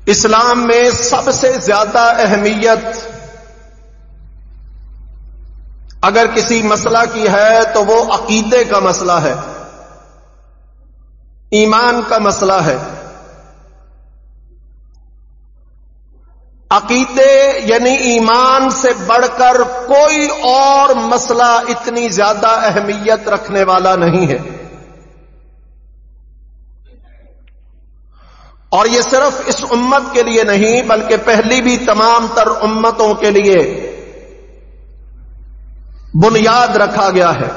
اسلام میں سب سے زیادہ اہمیت اگر کسی مسئلہ کی ہے تو وہ عقیدے کا مسئلہ ہے، ایمان کا مسئلہ ہے۔ عقیدے یعنی ایمان سے بڑھ کر کوئی اور مسئلہ اتنی زیادہ اہمیت رکھنے والا نہیں ہے، اور یہ صرف اس امت کے لیے نہیں بلکہ پہلی بھی تمام تر امتوں کے لیے بنیاد رکھا گیا ہے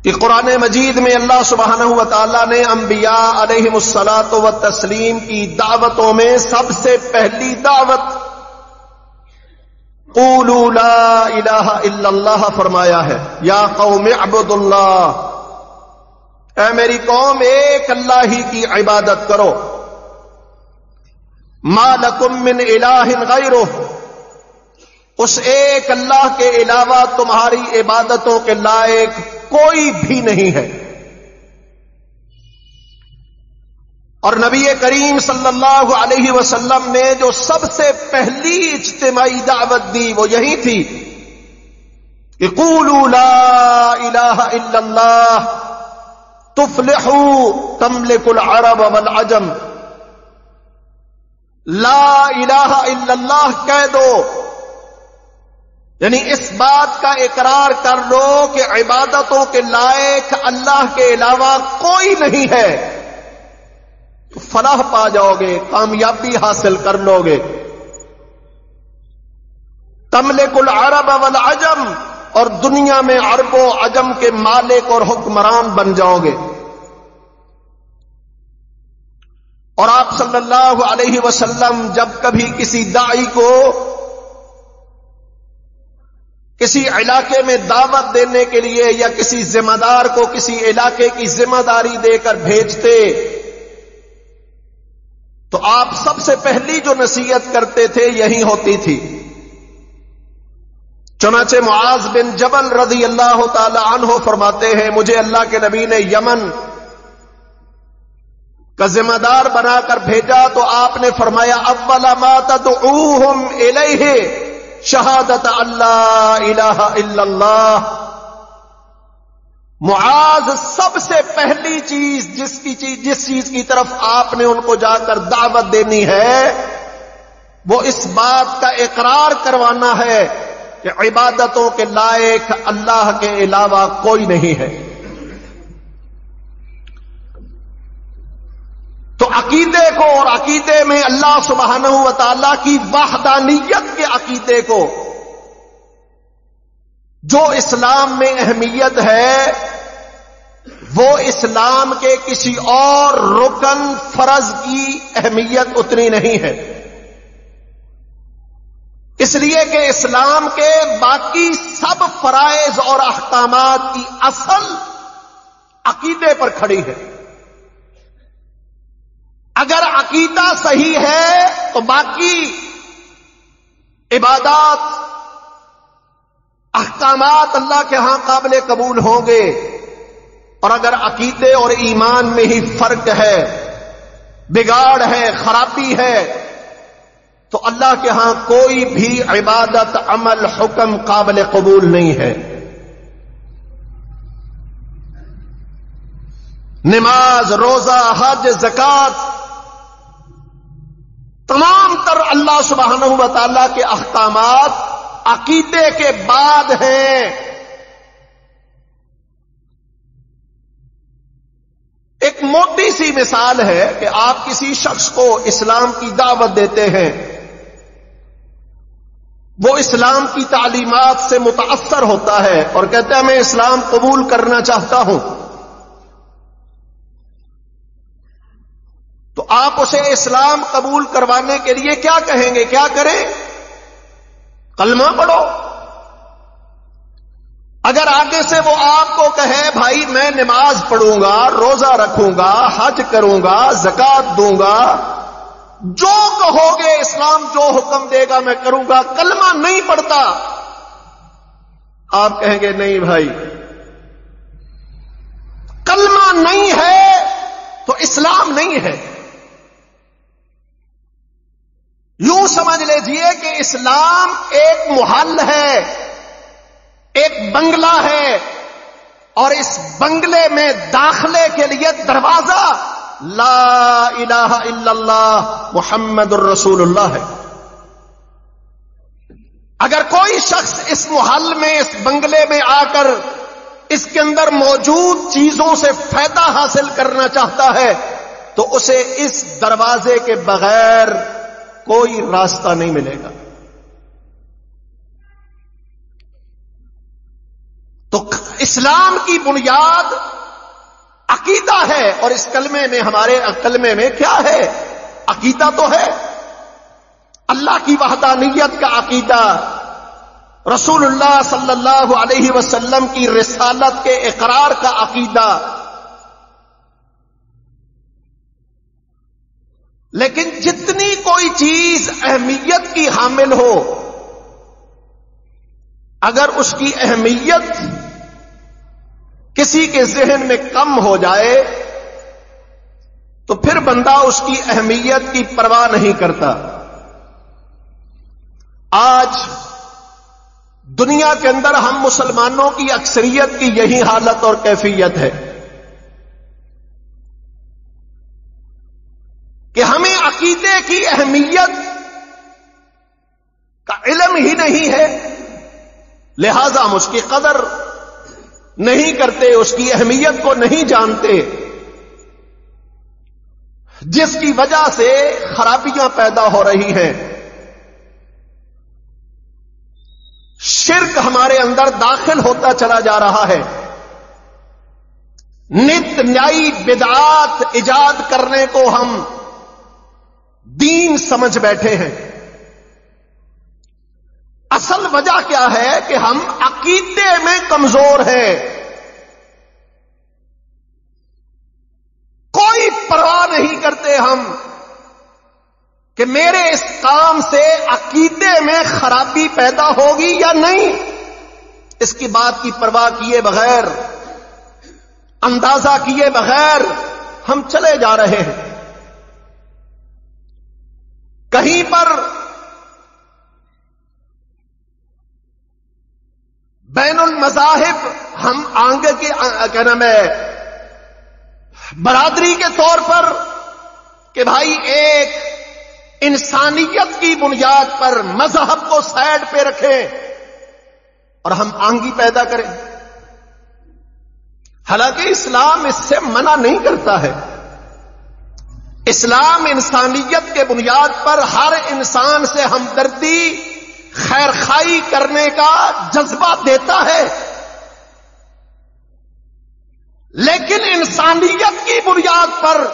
کہ قرآن مجید میں اللہ سبحانہ و تعالی نے انبیاء علیہم الصلاۃ والتسلیم کی دعوتوں میں سب سے پہلی دعوت قولوا لا الہ الا اللہ فرمایا ہے۔ یا قوم اعبدوا اللہ، اے میری قوم ایک اللہ ہی کی عبادت کرو۔ ما لکم من الہ غیرہ، اس ایک اللہ کے علاوہ تمہاری عبادتوں کے لائق کوئی بھی نہیں ہے۔ اور نبی کریم صلی اللہ علیہ وسلم نے جو سب سے پہلی اجتماعی دعوت دی وہ یہی تھی کہ قولوا لا الہ الا اللہ تفلحوا تملک العرب والعجم، لا الہ الا اللہ کہہ دو، یعنی اس بات کا اقرار کر لو کہ عبادتوں کے لائق اللہ کے علاوہ کوئی نہیں ہے، تو فلاح پا جاؤ گے، کامیابی حاصل کر لو گے۔ تملک العرب والعجم، اور دنیا میں عرب و عجم کے مالک اور حکمران بن جاؤ گے۔ اور آپ صلی اللہ علیہ وسلم جب کبھی کسی داعی کو کسی علاقے میں دعوت دینے کے لیے یا کسی ذمہ دار کو کسی علاقے کی ذمہ داری دے کر بھیجتے تو آپ سب سے پہلی جو نصیحت کرتے تھے یہی ہوتی تھی۔ چنانچہ معاذ بن جبل رضی اللہ تعالی عنہ فرماتے ہیں مجھے اللہ کے نبی نے یمن کا ذمہ دار بنا کر بھیجا تو آپ نے فرمایا اول ما تدعوہم الیہ شہادت اللہ الہ الا اللہ۔ معاذ سب سے پہلی چیز جس چیز کی طرف آپ نے ان کو جا کر دعوت دینی ہے وہ اس بات کا اقرار کروانا ہے کہ عبادتوں کے لائق اللہ کے علاوہ کوئی نہیں ہے۔ تو عقیدے کو اور عقیدے میں اللہ سبحانہ و تعالی کی وحدانیت کے عقیدے کو جو اسلام میں اہمیت ہے وہ اسلام کے کسی اور رکن فرض کی اہمیت اتنی نہیں ہے، اس لیے کہ اسلام کے باقی سب فرائض اور احکامات کی اصل عقیدے پر کھڑی ہے۔ اگر عقیدہ صحیح ہے تو باقی عبادات احکامات اللہ کے ہاں قابل قبول ہوں گے، اور اگر عقیدے اور ایمان میں ہی فرق ہے، بگاڑ ہے، خرابی ہے، تو اللہ کے ہاں کوئی بھی عبادت عمل حکم قابل قبول نہیں ہے۔ نماز، روزہ، حج، زکوٰۃ تمام تر اللہ سبحانہ و تعالیٰ کے احکامات عقیدے کے بعد ہیں۔ ایک موٹی سی مثال ہے کہ آپ کسی شخص کو اسلام کی دعوت دیتے ہیں، وہ اسلام کی تعلیمات سے متاثر ہوتا ہے اور کہتا ہے میں اسلام قبول کرنا چاہتا ہوں، تو آپ اسے اسلام قبول کروانے کے لیے کیا کہیں گے؟ کیا کریں؟ کلمہ پڑھو۔ اگر آگے سے وہ آپ کو کہے بھائی میں نماز پڑھوں گا، روزہ رکھوں گا، حج کروں گا، زکوٰۃ دوں گا، جو کہو گے اسلام جو حکم دے گا میں کروں گا، کلمہ نہیں پڑھتا، آپ کہیں گے نہیں بھائی کلمہ نہیں ہے تو اسلام نہیں ہے. یوں سمجھ لیجئے کہ اسلام ایک محل ہے، ایک بنگلہ ہے، اور اس بنگلے میں داخلے کے لیے دروازہ لا الہ الا اللہ محمد الرسول اللہ ہے. اگر کوئی شخص اس محل میں، اس بنگلے میں آ کر اس کے اندر موجود چیزوں سے فائدہ حاصل کرنا چاہتا ہے تو اسے اس دروازے کے بغیر کوئی راستہ نہیں ملے گا. تو اسلام کی بنیاد عقیدہ ہے، اور اس کلمے میں، ہمارے کلمے میں کیا ہے؟ عقیدہ تو ہے. اللہ کی وحدانیت کا عقیدہ، رسول اللہ صلی اللہ علیہ وسلم کی رسالت کے اقرار کا عقیدہ. لیکن جتنی کوئی چیز اہمیت کی حامل ہو، اگر اس کی اہمیت کسی کے ذہن میں کم ہو جائے تو پھر بندہ اس کی اہمیت کی پرواہ نہیں کرتا. آج دنیا کے اندر ہم مسلمانوں کی اکثریت کی یہی حالت اور کیفیت ہے کہ ہمیں عقیدے کی اہمیت کا علم ہی نہیں ہے، لہذا ہم اس کی قدر نہیں کرتے، اس کی اہمیت کو نہیں جانتے، جس کی وجہ سے خرابیاں پیدا ہو رہی ہیں. شرک ہمارے اندر داخل ہوتا چلا جا رہا ہے. نت نئی بدعات ایجاد کرنے کو ہم دین سمجھ بیٹھے ہیں. اصل وجہ کیا ہے کہ ہم عقیدے میں کمزور ہیں. کوئی پرواہ نہیں کرتے ہم کہ میرے اس کام سے عقیدے میں خرابی پیدا ہوگی یا نہیں. اس کی بات کی پرواہ کیے بغیر، اندازہ کیے بغیر ہم چلے جا رہے ہیں. کہیں پر بین المذاہب ہم آگے کے کیا نام ہے برادری کے طور پر کہ بھائی ایک انسانیت کی بنیاد پر مذہب کو سائڈ پہ رکھیں اور ہم آنگی پیدا کریں. حالانکہ اسلام اس سے منع نہیں کرتا ہے. اسلام انسانیت کے بنیاد پر ہر انسان سے ہمدردی، خیر خائی کرنے کا جذبہ دیتا ہے، لیکن انسانیت کی بنیاد پر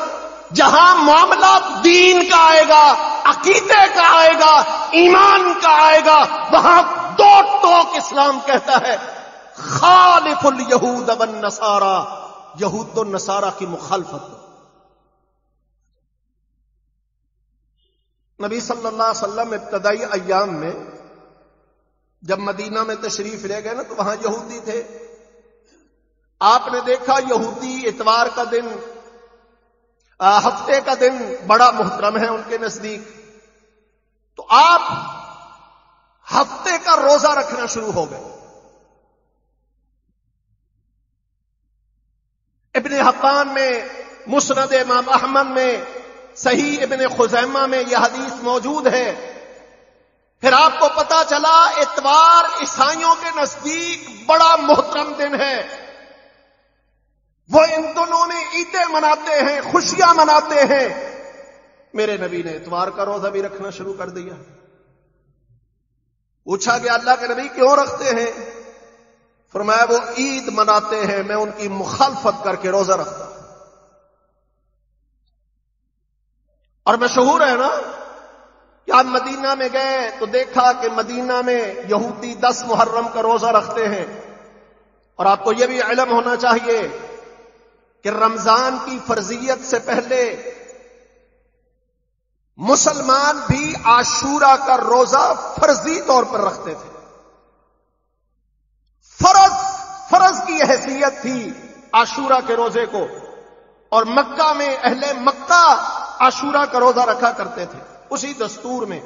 جہاں معاملہ دین کا آئے گا، عقیدے کا آئے گا، ایمان کا آئے گا، وہاں دو ٹوک اسلام کہتا ہے خالف الیہود والنصارى، یہود و نصارہ کی مخالفت. نبی صلی اللہ علیہ وسلم ابتدائی ایام میں جب مدینہ میں تشریف لے گئے نا تو وہاں یہودی تھے. آپ نے دیکھا یہودی اتوار کا دن، ہفتے کا دن بڑا محترم ہے ان کے نزدیک، تو آپ ہفتے کا روزہ رکھنا شروع ہو گئے. ابن حبان میں، مسند امام احمد میں، صحیح ابن خزیمہ میں یہ حدیث موجود ہے. پھر آپ کو پتا چلا اتوار عیسائیوں کے نزدیک بڑا محترم دن ہے، وہ ان دنوں میں عیدیں مناتے ہیں، خوشیاں مناتے ہیں. میرے نبی نے اتوار کا روزہ بھی رکھنا شروع کر دیا. پوچھا کہ اللہ کے نبی کیوں رکھتے ہیں؟ فرمایا وہ عید مناتے ہیں، میں ان کی مخالفت کر کے روزہ رکھتا ہوں. اور مشہور ہے نا کہ آپ مدینہ میں گئے تو دیکھا کہ مدینہ میں یہودی 10 محرم کا روزہ رکھتے ہیں. اور آپ کو یہ بھی علم ہونا چاہیے کہ رمضان کی فرضیت سے پہلے مسلمان بھی عاشورہ کا روزہ فرضی طور پر رکھتے تھے. فرض کی حیثیت تھی عاشورہ کے روزے کو. اور مکہ میں اہل مکہ عاشورہ کا روزہ رکھا کرتے تھے، اسی دستور میں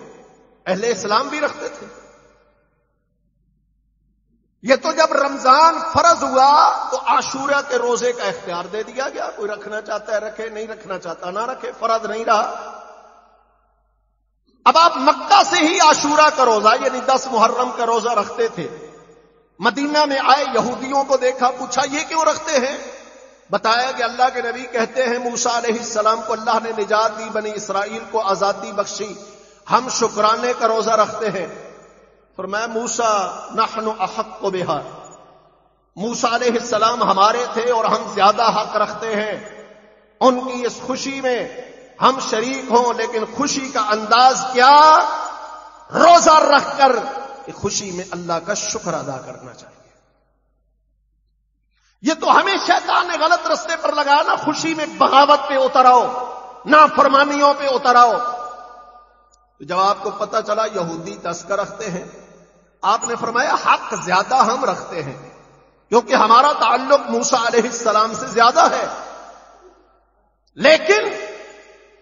اہل اسلام بھی رکھتے تھے۔ یہ تو جب رمضان فرض ہوا تو عاشورہ کے روزے کا اختیار دے دیا گیا، کوئی رکھنا چاہتا ہے رکھے، نہیں رکھنا چاہتا نہ رکھے، فرض نہیں رہا۔ اب آپ مکہ سے ہی عاشورہ کا روزہ یعنی 10 محرم کا روزہ رکھتے تھے، مدینہ میں آئے یہودیوں کو دیکھا، پوچھا یہ کیوں رکھتے ہیں؟ بتایا کہ اللہ کے نبی کہتے ہیں موسیٰ علیہ السلام کو اللہ نے نجات دی، بنی اسرائیل کو آزادی بخشی، ہم شکرانے کا روزہ رکھتے ہیں۔ فرمایا موسیٰ نحن احق بہا، موسیٰ علیہ السلام ہمارے تھے اور ہم زیادہ حق رکھتے ہیں، ان کی اس خوشی میں ہم شریک ہوں، لیکن خوشی کا انداز کیا؟ روزہ رکھ کر کہ خوشی میں اللہ کا شکر ادا کرنا چاہیے۔ یہ تو ہمیں شیطان نے غلط رستے پر لگایا نا، خوشی میں بغاوت پہ اتر آؤ، نافرمانیوں پہ اتر آؤ۔ تو جب آپ کو پتہ چلا یہودی 10 کا رکھتے ہیں، آپ نے فرمایا حق زیادہ ہم رکھتے ہیں کیونکہ ہمارا تعلق موسیٰ علیہ السلام سے زیادہ ہے، لیکن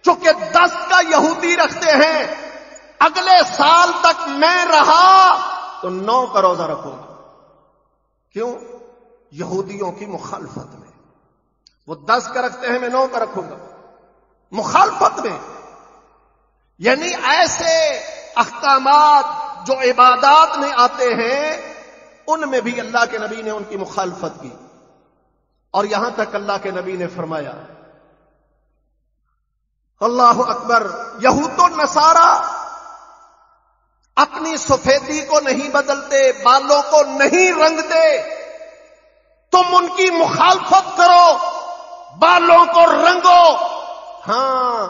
چونکہ 10 کا یہودی رکھتے ہیں، اگلے سال تک میں رہا تو 9 کا روزہ رکھوں گا۔ کیوں؟ یہودیوں کی مخالفت میں۔ وہ 10 کا رکھتے ہیں، میں 9 کا رکھوں گا، مخالفت میں۔ یعنی ایسے احکامات جو عبادات میں آتے ہیں ان میں بھی اللہ کے نبی نے ان کی مخالفت کی، اور یہاں تک اللہ کے نبی نے فرمایا اللہ اکبر، یہود و نصارہ اپنی سفیدی کو نہیں بدلتے، بالوں کو نہیں رنگتے، تم ان کی مخالفت کرو، بالوں کو رنگو، ہاں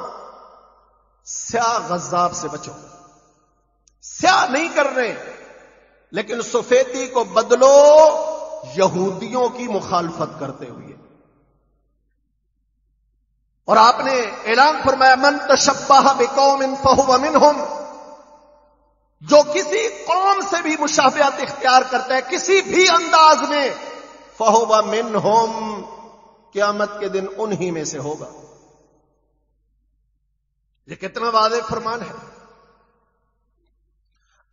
سیاہ غضاب سے بچو، سیاہ نہیں کرنے، لیکن سفیدی کو بدلو یہودیوں کی مخالفت کرتے ہوئے۔ اور آپ نے اعلان فرمایا من تشبہ بقوم فہو منہم، جو کسی قوم سے بھی مشابہت اختیار کرتا ہے کسی بھی انداز میں، فہو منہم، قیامت کے دن انہی میں سے ہوگا۔ یہ کتنا واضح فرمان ہے۔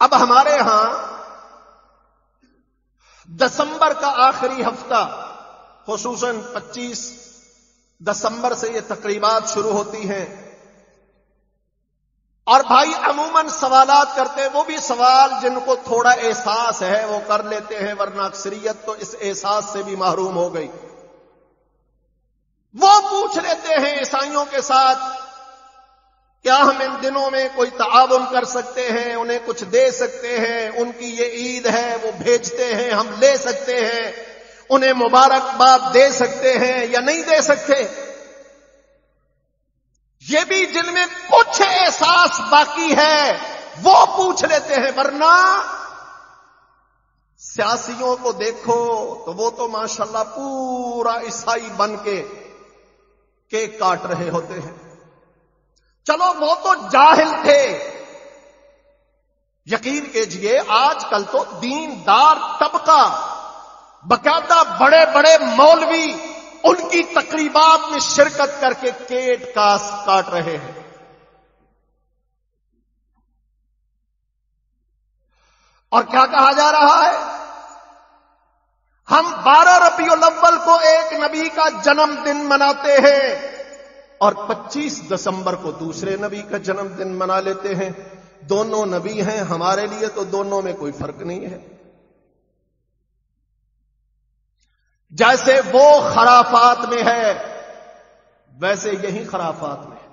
اب ہمارے ہاں دسمبر کا آخری ہفتہ، خصوصاً 25 دسمبر سے یہ تقریبات شروع ہوتی ہیں، اور بھائی عموماً سوالات کرتے ہیں، وہ بھی سوال جن کو تھوڑا احساس ہے وہ کر لیتے ہیں، ورنہ اکثریت تو اس احساس سے بھی محروم ہو گئی۔ وہ پوچھ لیتے ہیں عیسائیوں کے ساتھ کیا ہم ان دنوں میں کوئی تعاون کر سکتے ہیں، انہیں کچھ دے سکتے ہیں، ان کی یہ عید ہے وہ بھیجتے ہیں، ہم لے سکتے ہیں، انہیں مبارکباد دے سکتے ہیں یا نہیں دے سکتے؟ یہ بھی جن میں کچھ احساس باقی ہے وہ پوچھ لیتے ہیں، ورنہ سیاسیوں کو دیکھو تو وہ تو ماشاءاللہ پورا عیسائی بن کے کیک کاٹ رہے ہوتے ہیں۔ چلو وہ تو جاہل تھے، یقین کیجئے آج کل تو دیندار طبقہ، باقاعدہ بڑے بڑے مولوی ان کی تقریبات میں شرکت کر کے کیک کاٹ رہے ہیں۔ اور کیا کہا جا رہا ہے؟ ہم 12 ربیع الاول کو ایک نبی کا جنم دن مناتے ہیں اور 25 دسمبر کو دوسرے نبی کا جنم دن منا لیتے ہیں۔ دونوں نبی ہیں، ہمارے لیے تو دونوں میں کوئی فرق نہیں ہے۔ جیسے وہ خرافات میں ہے ویسے یہی خرافات میں ہے،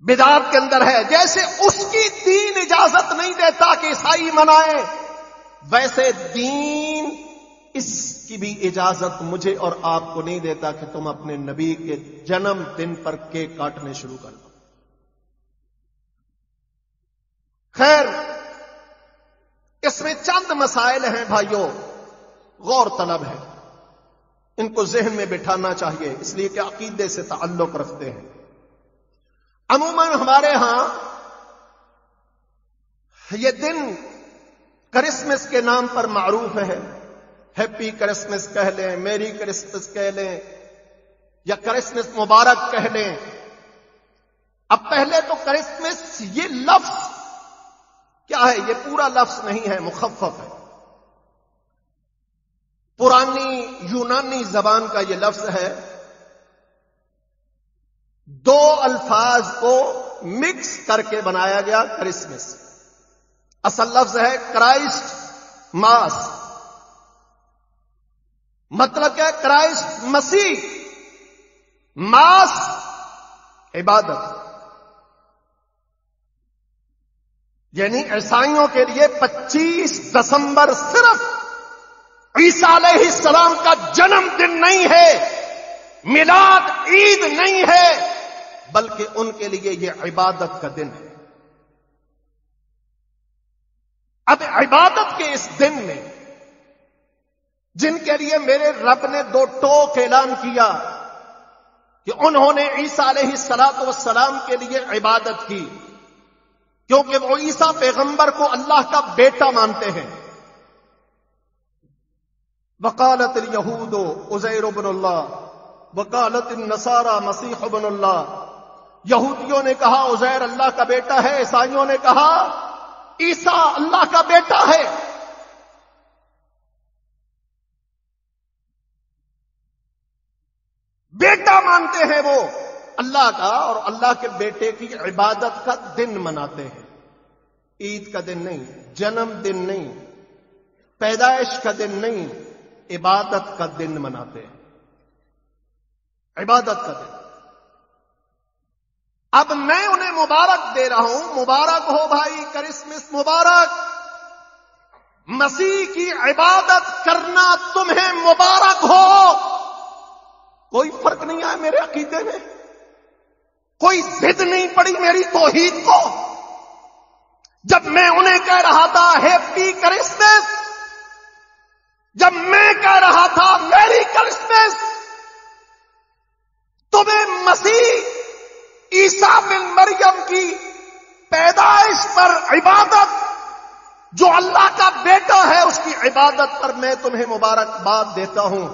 بدعت کے اندر ہے۔ جیسے اس کی دین اجازت نہیں دیتا کہ عیسائی منائیں، ویسے دین اس کی بھی اجازت مجھے اور آپ کو نہیں دیتا کہ تم اپنے نبی کے جنم دن پر کیک کاٹنے شروع کر دو۔ خیر، اس میں چند مسائل ہیں بھائیوں، غور طلب ہے، ان کو ذہن میں بٹھانا چاہیے، اس لیے کہ عقیدے سے تعلق رکھتے ہیں۔ عموماً ہمارے ہاں یہ دن کرسمس کے نام پر معروف ہے، ہیپی کرسمس کہہ لیں، میری کرسمس کہہ لیں، یا کرسمس مبارک کہہ لیں. اب پہلے تو کرسمس یہ لفظ کیا ہے؟ یہ پورا لفظ نہیں ہے، مخفف ہے. پرانی یونانی زبان کا یہ لفظ ہے. دو الفاظ کو مکس کر کے بنایا گیا کرسمس. اصل لفظ ہے کرائسٹ ماس. مطلب کیا؟ کرائسٹ مسیح، ماس عبادت. یعنی عیسائیوں کے لیے 25 دسمبر صرف عیسیٰ علیہ السلام کا جنم دن نہیں ہے، میلاد عید نہیں ہے، بلکہ ان کے لیے یہ عبادت کا دن ہے. اب عبادت کے اس دن میں جن کے لیے میرے رب نے دو ٹوک اعلان کیا کہ انہوں نے عیسیٰ علیہ السلام کے لیے عبادت کی، کیونکہ وہ عیسیٰ پیغمبر کو اللہ کا بیٹا مانتے ہیں. وقالت الیہود عزیر ابن اللہ وقالت النصارى مسیح ابن اللہ. یہودیوں نے کہا عزیر اللہ کا بیٹا ہے، عیسائیوں نے کہا عیسیٰ اللہ کا بیٹا ہے. بیٹا مانتے ہیں وہ اللہ کا، اور اللہ کے بیٹے کی عبادت کا دن مناتے ہیں. عید کا دن نہیں، جنم دن نہیں، پیدائش کا دن نہیں، عبادت کا دن مناتے ہیں. عبادت کا دن. اب میں انہیں مبارک دے رہا ہوں، مبارک ہو بھائی، کرسمس مبارک. مسیح کی عبادت کرنا تمہیں مبارک ہو. کوئی فرق نہیں آیا میرے عقیدے میں، کوئی ضد نہیں پڑی میری توحید کو. جب میں انہیں کہہ رہا تھا ہیپی کرسمس، جب میں کہہ رہا تھا میری کرسمس، تمہیں مسیح عیسیٰ بن مریم کی پیدائش پر عبادت، جو اللہ کا بیٹا ہے اس کی عبادت پر میں تمہیں مبارکباد دیتا ہوں.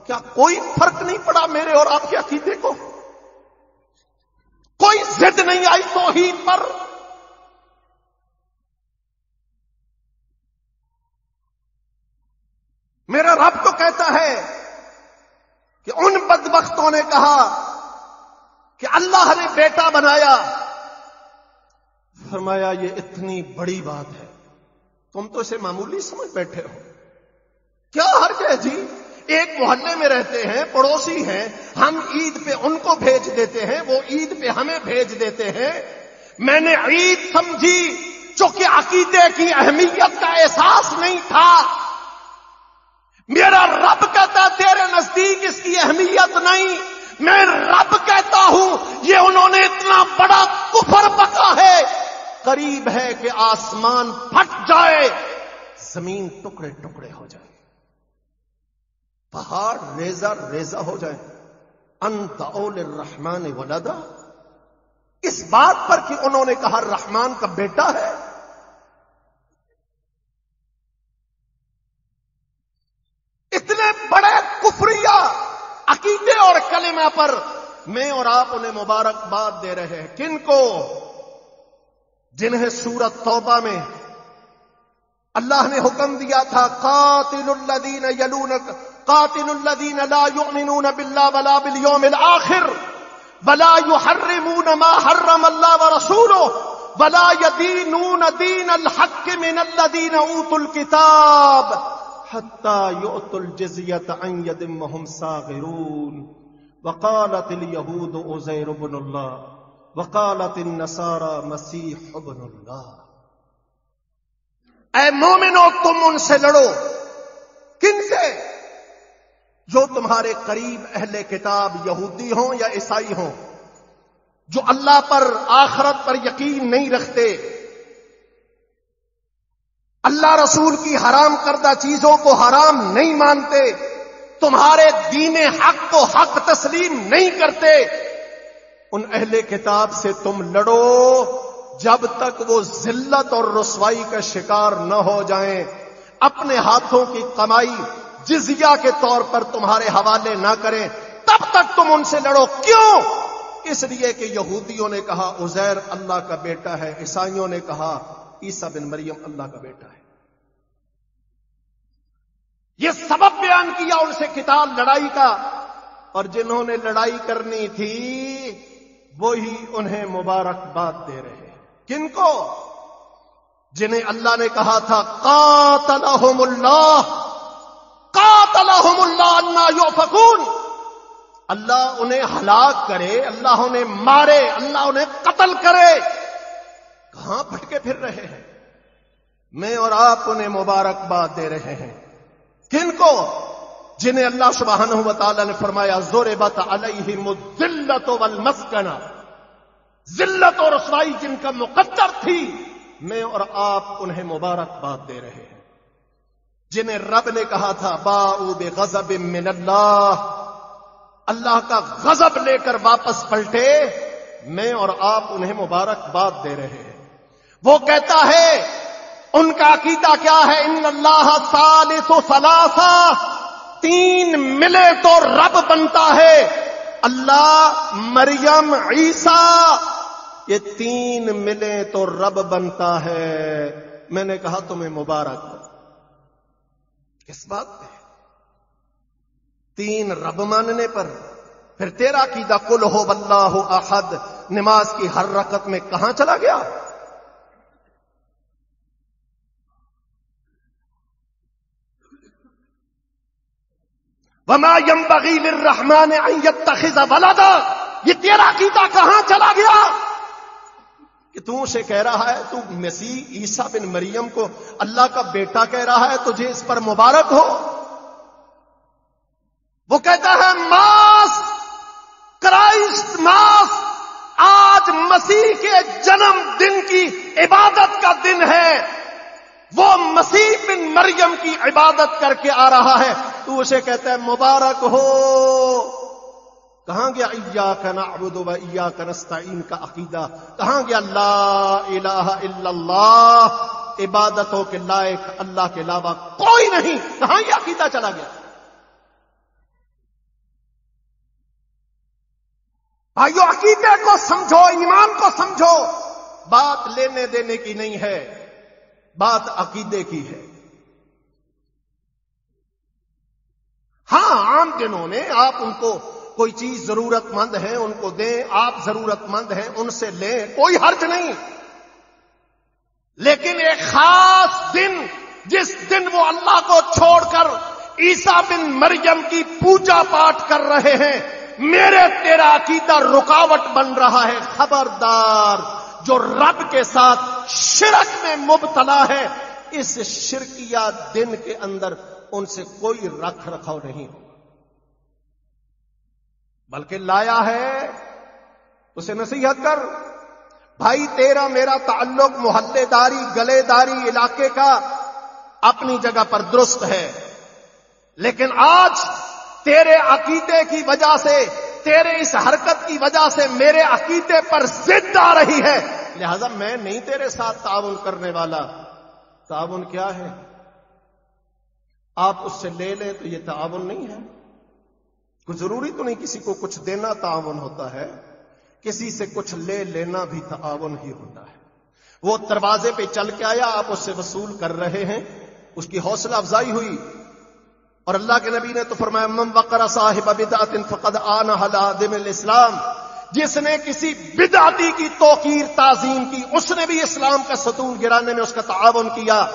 کیا کوئی فرق نہیں پڑا میرے اور آپ کے عقیدے کو؟ کوئی ضد نہیں آئی توحید پر؟ میرا رب تو کہتا ہے کہ ان بدبختوں نے کہا کہ اللہ نے بیٹا بنایا. فرمایا یہ اتنی بڑی بات ہے، تم تو اسے معمولی سمجھ بیٹھے ہو. کیا حرج ہے جی؟ ایک محلے میں رہتے ہیں، پڑوسی ہیں، ہم عید پہ ان کو بھیج دیتے ہیں، وہ عید پہ ہمیں بھیج دیتے ہیں. میں نے عید سمجھی چونکہ عقیدے کی اہمیت کا احساس نہیں تھا. میرا رب کہتا تیرے نزدیک اس کی اہمیت نہیں. میں رب کہتا ہوں یہ انہوں نے اتنا بڑا کفر بکا ہے، قریب ہے کہ آسمان پھٹ جائے، زمین ٹکڑے ٹکڑے ہو جائے، پہاڑ ریزہ ریزہ ہو جائے. انت اول الرحمن ولدا، اس بات پر کہ انہوں نے کہا رحمان کا بیٹا ہے. اتنے بڑے کفریہ عقیدے اور کلمہ پر میں اور آپ انہیں مبارکباد دے رہے ہیں. کن کو؟ جنہیں سورۃ توبہ میں اللہ نے حکم دیا تھا قاتل الذین لا یؤمنون باللہ ولا بالیوم الآخر ولا یحرمون ما حرم اللہ ورسولہ ولا یدینون دین الحق من الذین اوتوا الکتاب حتی یؤتوا الجزیۃ عن ید وہم صاغرون. وقالت الیہود عزیر ابن اللہ وقالت النصارى مسیح ابن اللہ. اے مومنو تم ان سے لڑو. کن سے؟ جو تمہارے قریب اہل کتاب یہودی ہوں یا عیسائی ہوں، جو اللہ پر آخرت پر یقین نہیں رکھتے، اللہ رسول کی حرام کردہ چیزوں کو حرام نہیں مانتے، تمہارے دین حق کو حق تسلیم نہیں کرتے. ان اہل کتاب سے تم لڑو جب تک وہ ذلت اور رسوائی کا شکار نہ ہو جائیں، اپنے ہاتھوں کی کمائی جزیہ کے طور پر تمہارے حوالے نہ کریں تب تک تم ان سے لڑو. کیوں؟ اس لیے کہ یہودیوں نے کہا عزیر اللہ کا بیٹا ہے، عیسائیوں نے کہا عیسیٰ بن مریم اللہ کا بیٹا ہے. یہ سبب بیان کیا ان سے قتال لڑائی کا، اور جنہوں نے لڑائی کرنی تھی وہی انہیں مبارکباد دے رہے ہیں. کن کو؟ جنہیں اللہ نے کہا تھا قاتلہم اللہ انا یؤفکون، اللہ انہیں ہلاک کرے، اللہ انہیں مارے، اللہ انہیں قتل کرے. کہاں بھٹکے پھر رہے ہیں؟ میں اور آپ انہیں مبارکباد دے رہے ہیں. کن کو؟ جنہیں اللہ سبحانہ و تعالی نے فرمایا ضربت علیہم الذلۃ والمسکنہ، ذلت اور رسوائی جن کا مقدر تھی، میں اور آپ انہیں مبارکباد دے رہے ہیں. جنہیں رب نے کہا تھا باؤ بغضب من اللہ، اللہ کا غضب لے کر واپس پلٹے، میں اور آپ انہیں مبارکباد دے رہے ہیں. وہ کہتا ہے، ان کا عقیدہ کیا ہے؟ ان اللہ ثالث ثلاثہ، تین ملے تو رب بنتا ہے. اللہ، مریم، عیسیٰ، یہ تین ملے تو رب بنتا ہے. میں نے کہا تمہیں مبارک. کس بات پہ؟ تین رب ماننے پر. پھر تیرا عقیدہ قل ہو واللہ احد نماز کی ہر رکعت میں کہاں چلا گیا؟ وما ينبغي للرحمن ان يتخذ ولدا، یہ تیرا عقیدہ کہاں چلا گیا؟ کہ تو اسے کہہ رہا ہے، تو مسیح عیسیٰ بن مریم کو اللہ کا بیٹا کہہ رہا ہے، تجھے اس پر مبارک ہو. وہ کہتا ہے ماس کرائسٹ ماس، آج مسیح کے جنم دن کی عبادت کا دن ہے، وہ مسیح بن مریم کی عبادت کر کے آ رہا ہے، تو اسے کہتا ہے مبارک ہو. کہاں گیا ایاک نعبد و ایاک نستعین کا عقیدہ؟ کہاں گیا لا الہ الا اللہ، عبادتوں کے لائق اللہ کے علاوہ کوئی نہیں؟ کہاں یہ عقیدہ چلا گیا؟ بھائیو، عقیدے کو سمجھو، ایمان کو سمجھو. بات لینے دینے کی نہیں ہے، بات عقیدے کی ہے. ہاں، عام دنوں میں آپ ان کو کوئی چیز ضرورت مند ہے ان کو دیں، آپ ضرورت مند ہیں ان سے لیں، کوئی حرج نہیں. لیکن ایک خاص دن، جس دن وہ اللہ کو چھوڑ کر عیسیٰ بن مریم کی پوجا پاٹ کر رہے ہیں، میرے تیرا عقیدہ رکاوٹ بن رہا ہے. خبردار، جو رب کے ساتھ شرک میں مبتلا ہے، اس شرکیہ دن کے اندر ان سے کوئی رکھ رکھاؤ نہیں، بلکہ لایا ہے اسے نصیحت کر. بھائی، تیرا میرا تعلق محلے داری، گلے داری، علاقے کا اپنی جگہ پر درست ہے، لیکن آج تیرے عقیدے کی وجہ سے، تیرے اس حرکت کی وجہ سے میرے عقیدے پر ضد آ رہی ہے، لہذا میں نہیں تیرے ساتھ تعاون کرنے والا. تعاون کیا ہے؟ آپ اس سے لے لیں تو یہ تعاون نہیں ہے. کوئی ضروری تو نہیں کسی کو کچھ دینا تعاون ہوتا ہے، کسی سے کچھ لے لینا بھی تعاون ہی ہوتا ہے. وہ دروازے پہ چل کے آیا، آپ اس سے وصول کر رہے ہیں، اس کی حوصلہ افزائی ہوئی. اور اللہ کے نبی نے تو فرمایا من وقر صاحب بدعت فقد آن علی عدم الاسلام، جس نے کسی بدعتی کی توقیر تعظیم کی، اس نے بھی اسلام کا ستون گرانے میں اس کا تعاون کیا.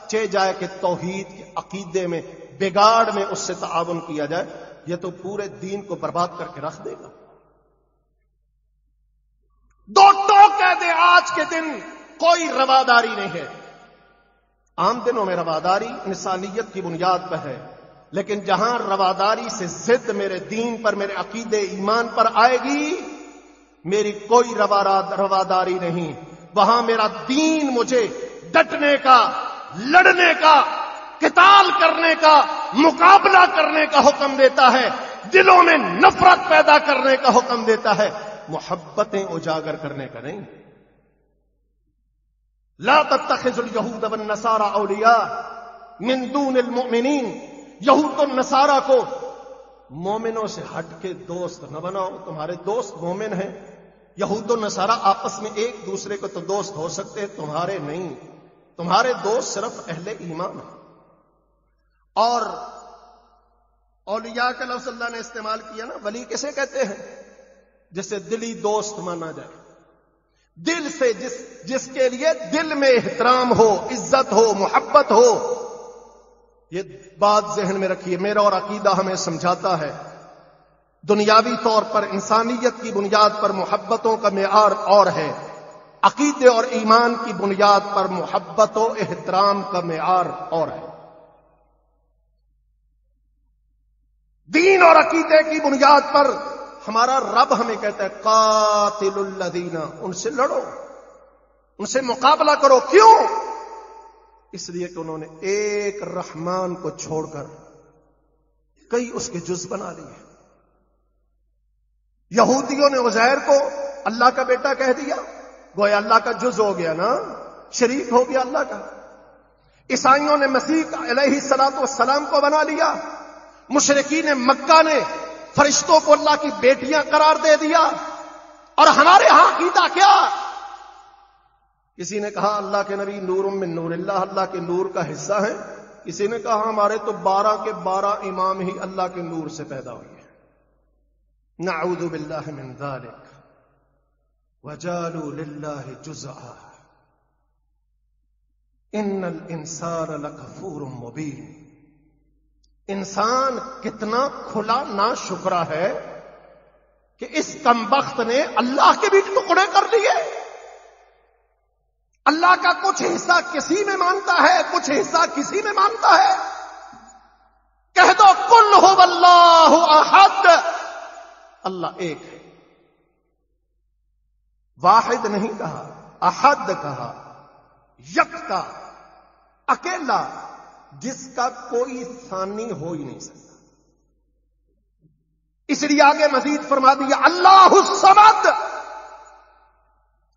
چہ جائے کہ توحید کے عقیدے میں بگاڑ میں اس سے تعاون کیا جائے، یہ تو پورے دین کو برباد کر کے رکھ دے گا. دو ٹوک کہہ دے، آج کے دن کوئی رواداری نہیں ہے. عام دنوں میں رواداری انسانیت کی بنیاد پہ ہے، لیکن جہاں رواداری سے ضد میرے دین پر، میرے عقیدے ایمان پر آئے گی، میری کوئی رواداری نہیں. وہاں میرا دین مجھے ڈٹنے کا، لڑنے کا، قتال کرنے کا، مقابلہ کرنے کا حکم دیتا ہے، دلوں میں نفرت پیدا کرنے کا حکم دیتا ہے، محبتیں اجاگر کرنے کا نہیں. لا تتخذوا اليهود والنصارى اولیاء من دون المؤمنین، یہود و نصارہ کو مومنوں سے ہٹ کے دوست نہ بناؤ. تمہارے دوست مومن ہیں. یہود و نصارہ آپس میں ایک دوسرے کو تو دوست ہو سکتے ہیں، تمہارے نہیں. تمہارے دوست صرف اہل ایمان ہیں. اور اولیاء کا لفظ اللہ نے استعمال کیا نا، ولی کسے کہتے ہیں؟ جسے دلی دوست مانا جائے، دل سے جس کے لیے دل میں احترام ہو، عزت ہو، محبت ہو. یہ بات ذہن میں رکھیے، میرا اور عقیدہ ہمیں سمجھاتا ہے دنیاوی طور پر انسانیت کی بنیاد پر محبتوں کا معیار اور ہے، عقیدے اور ایمان کی بنیاد پر محبت و احترام کا معیار اور ہے. دین اور عقیدے کی بنیاد پر ہمارا رب ہمیں کہتا ہے قاتل الذین، ان سے لڑو، ان سے مقابلہ کرو. کیوں؟ اس لیے کہ انہوں نے ایک رحمان کو چھوڑ کر کئی اس کے جز بنا لیے. یہودیوں نے عزیر کو اللہ کا بیٹا کہہ دیا، گویا اللہ کا جز ہو گیا نا، شریک ہو گیا اللہ کا. عیسائیوں نے مسیح علیہ الصلوۃ والسلام کو بنا لیا. مشرکین مکہ نے فرشتوں کو اللہ کی بیٹیاں قرار دے دیا. اور ہمارے ہاں عقیدہ کیا؟ کسی نے کہا اللہ کے نبی نور من نور اللہ، اللہ کے نور کا حصہ ہیں. کسی نے کہا ہمارے تو 12 کے 12 امام ہی اللہ کے نور سے پیدا ہوئے ہیں. نعوذ باللہ من ذلک وجعلوا للہ جزءا ان الانسان لکفور مبین. انسان کتنا کھلا ناشکرا ہے کہ اس کمبخت نے اللہ کے بھی ٹکڑے کر لیے. اللہ کا کچھ حصہ کسی میں مانتا ہے، کچھ حصہ کسی میں مانتا ہے. کہہ دو قل ھو اللہ احد، اللہ ایک ہے. واحد نہیں کہا، احد کہا، یکتا، اکیلا، جس کا کوئی ثانی ہو ہی نہیں سکتا. اس لیے آگے مزید فرما دیا اللہ الصمد،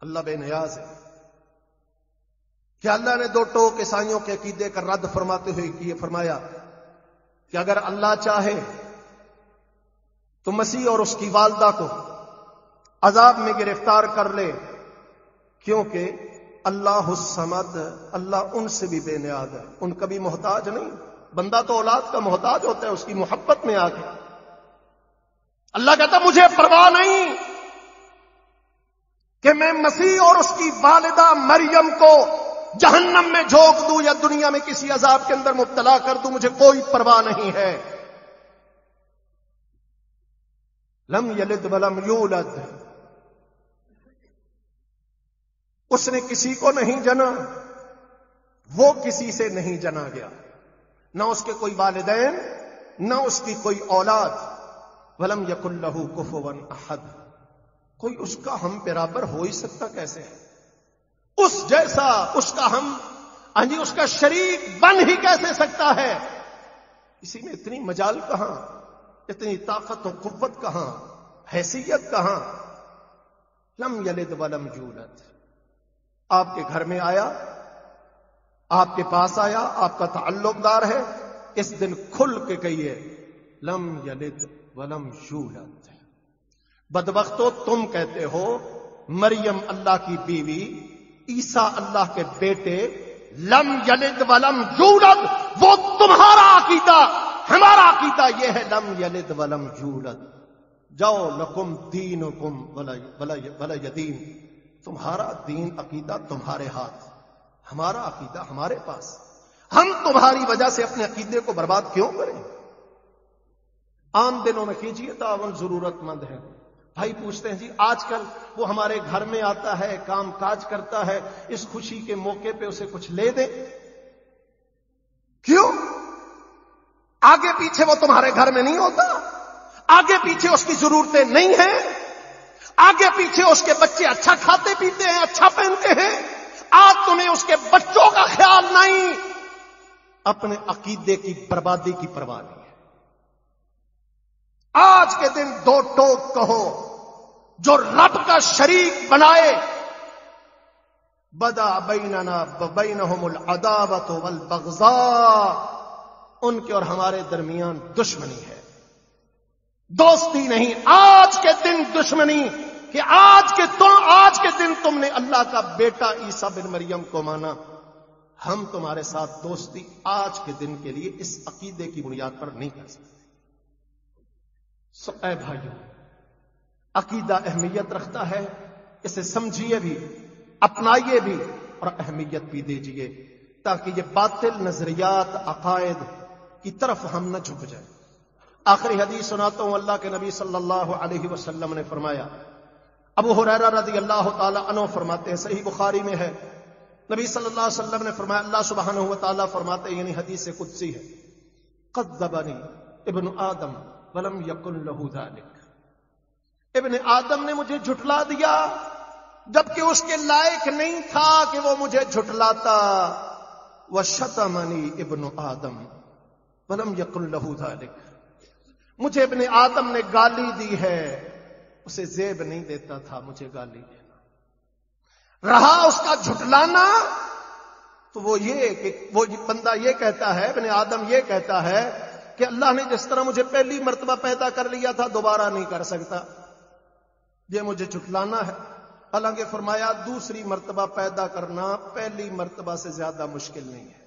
اللہ بے نیاز ہے. کہ اللہ نے 2 ٹوک عیسائیوں کے عقیدے کا رد فرماتے ہوئے یہ فرمایا کہ اگر اللہ چاہے تو مسیح اور اس کی والدہ کو عذاب میں گرفتار کر لے، کیونکہ اللہ الصمد، اللہ ان سے بھی بے نیاز ہے، ان کا بھی محتاج نہیں. بندہ تو اولاد کا محتاج ہوتا ہے اس کی محبت میں آ کے. اللہ کہتا مجھے پرواہ نہیں کہ میں مسیح اور اس کی والدہ مریم کو جہنم میں جھونک دوں یا دنیا میں کسی عذاب کے اندر مبتلا کر دوں، مجھے کوئی پرواہ نہیں ہے. لم یلد ولم یولد، اس نے کسی کو نہیں جنا، وہ کسی سے نہیں جنا گیا. نہ اس کے کوئی والدین، نہ اس کی کوئی اولاد. ولم یکن لہ کفوا احد، کوئی اس کا ہم برابر ہو ہی سکتا کیسے ہے؟ اس جیسا، اس کا ہم اس کا شریک بن ہی کیسے سکتا ہے؟ اسی میں اتنی مجال کہاں، اتنی طاقت و قوت کہاں، حیثیت کہاں؟ لم یلد ولم یولد. آپ کے گھر میں آیا، آپ کے پاس آیا، آپ کا تعلق دار ہے، اس دن کھل کے کہیے لم یلد ولم یولد. بدبختو تم کہتے ہو مریم اللہ کی بیوی، عیسیٰ اللہ کے بیٹے، لم یلد ولم یولد. وہ تمہارا عقیدہ، ہمارا عقیدہ یہ ہے لم یلد ولم یولد. جاؤ لکم دینکم ولی دین. تمہارا دین عقیدہ تمہارے ہاتھ، ہمارا عقیدہ ہمارے پاس. ہم تمہاری وجہ سے اپنے عقیدے کو برباد کیوں کریں؟ عام دنوں میں کیجیے تعاون، ضرورت مند ہے. بھائی پوچھتے ہیں جی آج کل وہ ہمارے گھر میں آتا ہے، کام کاج کرتا ہے، اس خوشی کے موقع پہ اسے کچھ لے دیں. کیوں؟ آگے پیچھے وہ تمہارے گھر میں نہیں ہوتا، آگے پیچھے اس کی ضرورتیں نہیں ہیں، آگے پیچھے اس کے بچے اچھا کھاتے پیتے ہیں، اچھا پہنتے ہیں. آج تمہیں اس کے بچوں کا خیال نہیں، اپنے عقیدے کی بربادی کی پرواہ نہیں ہے. آج کے دن 2 ٹوک کہو، جو رب کا شریک بنائے، بدا بیننا وبینہم العداوۃ والبغضاء، ان کے اور ہمارے درمیان دشمنی ہے، دوستی نہیں۔ آج کے دن دشمنی کہ آج کے دن تم نے اللہ کا بیٹا عیسیٰ بن مریم کو مانا، ہم تمہارے ساتھ دوستی آج کے دن کے لیے اس عقیدے کی بنیاد پر نہیں کر سکتے۔ اے بھائیو، عقیدہ اہمیت رکھتا ہے، اسے سمجھیے بھی، اپنائیے بھی اور اہمیت بھی دیجیے، تاکہ یہ باطل نظریات عقائد کی طرف ہم نہ جھک جائیں۔ آخری حدیث سناتا ہوں، اللہ کے نبی صلی اللہ علیہ وسلم نے فرمایا، ابو ہریرہ رضی اللہ تعالی عنہ فرماتے ہیں، صحیح بخاری میں ہے، نبی صلی اللہ علیہ وسلم نے فرمایا، اللہ سبحانہ و تعالی فرماتے ہیں، یعنی حدیث قدسی ہے، قذبنی ابن آدم ولم یکن لہ ذلک، ابن آدم نے مجھے جھٹلا دیا جبکہ اس کے لائق نہیں تھا کہ وہ مجھے جھٹلاتا، وشتمنی ابن آدم ولم یکن لہ ذلک، مجھے ابن آدم نے گالی دی ہے، اسے زیب نہیں دیتا تھا مجھے گالی دینا، رہا اس کا جھٹلانا تو وہ بندہ یہ کہتا ہے، ابن آدم یہ کہتا ہے کہ اللہ نے جس طرح مجھے پہلی مرتبہ پیدا کر لیا تھا دوبارہ نہیں کر سکتا، یہ مجھے جھٹلانا ہے۔ حالانکہ فرمایا دوسری مرتبہ پیدا کرنا پہلی مرتبہ سے زیادہ مشکل نہیں ہے،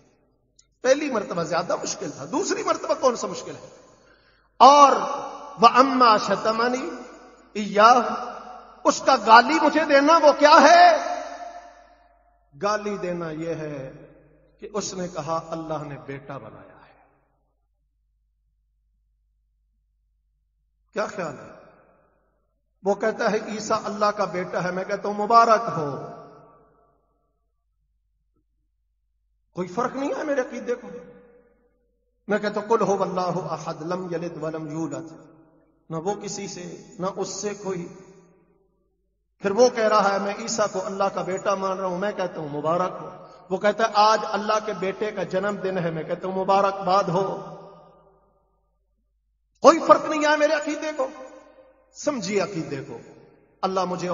پہلی مرتبہ زیادہ مشکل تھا، دوسری مرتبہ کون سا مشکل ہے؟ اور وَأَمَّا شَتَمَنِي إِيَّاهُ، اس کا گالی مجھے دینا وہ کیا ہے؟ گالی دینا یہ ہے کہ اس نے کہا اللہ نے بیٹا بنایا ہے۔ کیا خیال ہے؟ وہ کہتا ہے عیسیٰ اللہ کا بیٹا ہے، میں کہتا ہوں مبارک ہو، کوئی فرق نہیں ہے میرے عقیدے کو۔ میں کہتا ہوں قل هو اللہ احد لم یلد ولم یولد، نہ وہ کسی سے نہ اس سے کوئی۔ پھر وہ کہہ رہا ہے میں عیسیٰ کو اللہ کا بیٹا مان رہا ہوں، میں کہتا ہوں مبارک ہو۔ وہ کہتا ہے آج اللہ کے بیٹے کا جنم دن ہے، میں کہتا ہوں مبارکباد ہو۔ کوئی فرق نہیں ہے میرے عقیدے کو، سمجھیے عقیدے کو۔ اللہ مجھے